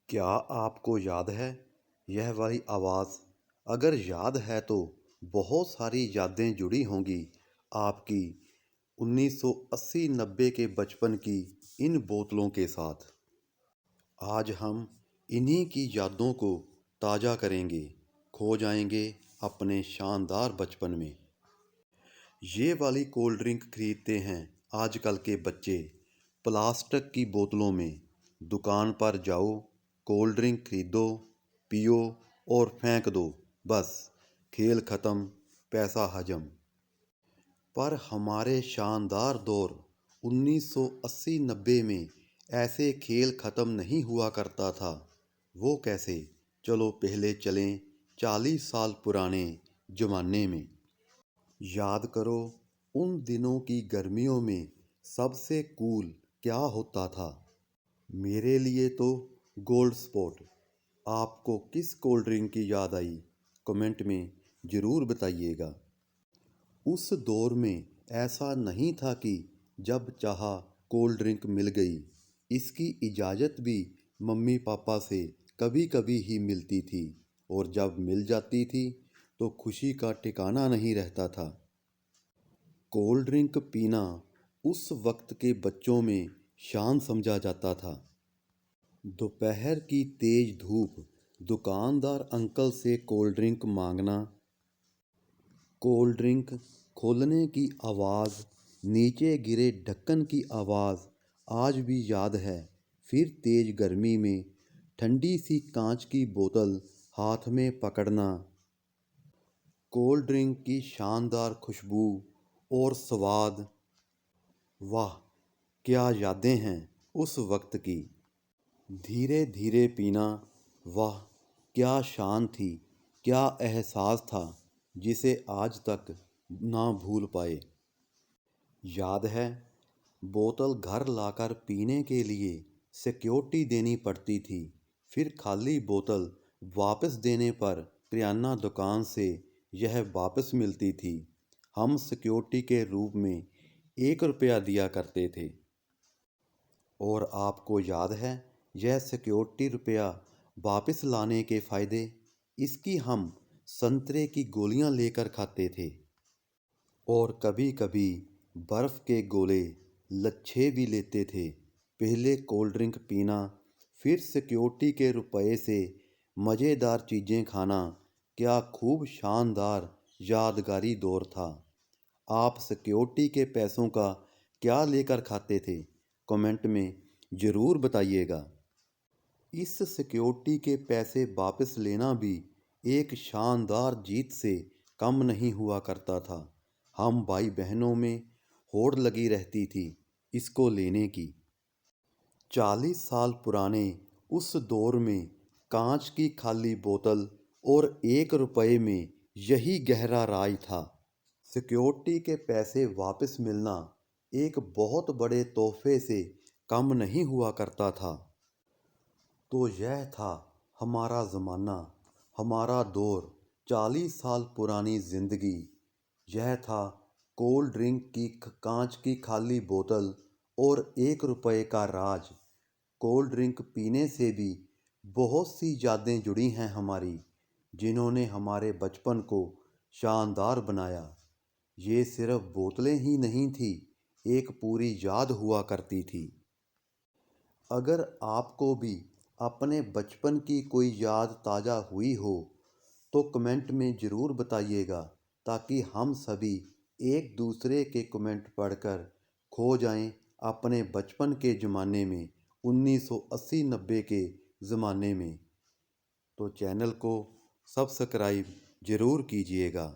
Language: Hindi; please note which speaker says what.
Speaker 1: क्या आपको याद है यह वाली आवाज़? अगर याद है तो बहुत सारी यादें जुड़ी होंगी आपकी 1980-90 के बचपन की इन बोतलों के साथ। आज हम इन्हीं की यादों को ताज़ा करेंगे, खो जाएंगे अपने शानदार बचपन में। ये वाली कोल्ड ड्रिंक खरीदते हैं आजकल के बच्चे प्लास्टिक की बोतलों में। दुकान पर जाओ, कोल्ड ड्रिंक खरीदो, पियो और फेंक दो, बस खेल ख़त्म, पैसा हजम। पर हमारे शानदार दौर 1980-90 में ऐसे खेल ख़त्म नहीं हुआ करता था। वो कैसे? चलो पहले चलें 40 साल पुराने ज़माने में। याद करो उन दिनों की गर्मियों में सबसे कूल क्या होता था। मेरे लिए तो गोल्ड स्पॉट। आपको किस कोल्ड ड्रिंक की याद आई? कमेंट में ज़रूर बताइएगा। उस दौर में ऐसा नहीं था कि जब चाहा कोल्ड ड्रिंक मिल गई। इसकी इजाज़त भी मम्मी पापा से कभी कभी ही मिलती थी, और जब मिल जाती थी तो खुशी का ठिकाना नहीं रहता था। कोल्ड ड्रिंक पीना उस वक्त के बच्चों में शान समझा जाता था। दोपहर की तेज धूप, दुकानदार अंकल से कोल्ड ड्रिंक मांगना, कोल्ड ड्रिंक खोलने की आवाज़, नीचे गिरे ढक्कन की आवाज़ आज भी याद है। फिर तेज गर्मी में ठंडी सी कांच की बोतल हाथ में पकड़ना, कोल्ड ड्रिंक की शानदार खुशबू और स्वाद। वाह, क्या यादें हैं उस वक्त की। धीरे धीरे पीना, वाह क्या शान थी, क्या एहसास था जिसे आज तक ना भूल पाए। याद है बोतल घर लाकर पीने के लिए सिक्योरिटी देनी पड़ती थी। फिर खाली बोतल वापस देने पर किराना दुकान से यह वापस मिलती थी। हम सिक्योरिटी के रूप में 1 रुपया दिया करते थे। और आपको याद है यह सिक्योरिटी रुपया वापस लाने के फ़ायदे? इसकी हम संतरे की गोलियां लेकर खाते थे, और कभी कभी बर्फ़ के गोले लच्छे भी लेते थे। पहले कोल्ड ड्रिंक पीना, फिर सिक्योरिटी के रुपए से मज़ेदार चीज़ें खाना, क्या खूब शानदार यादगारी दौर था। आप सिक्योरिटी के पैसों का क्या लेकर खाते थे? कमेंट में ज़रूर बताइएगा। इस सिक्योरिटी के पैसे वापस लेना भी एक शानदार जीत से कम नहीं हुआ करता था। हम भाई बहनों में होड़ लगी रहती थी इसको लेने की। 40 साल पुराने उस दौर में कांच की खाली बोतल और 1 रुपए में यही गहरा राज था। सिक्योरिटी के पैसे वापस मिलना एक बहुत बड़े तोहफे से कम नहीं हुआ करता था। तो यह था हमारा ज़माना, हमारा दौर, 40 साल पुरानी ज़िंदगी। यह था कोल्ड ड्रिंक की कांच की खाली बोतल और 1 रुपए का राज। कोल्ड ड्रिंक पीने से भी बहुत सी यादें जुड़ी हैं हमारी, जिन्होंने हमारे बचपन को शानदार बनाया। ये सिर्फ बोतलें ही नहीं थी, एक पूरी याद हुआ करती थी। अगर आपको भी अपने बचपन की कोई याद ताज़ा हुई हो तो कमेंट में ज़रूर बताइएगा, ताकि हम सभी एक दूसरे के कमेंट पढ़कर खो जाएं अपने बचपन के ज़माने में, 1980-90 के ज़माने में। तो चैनल को सब्सक्राइब ज़रूर कीजिएगा।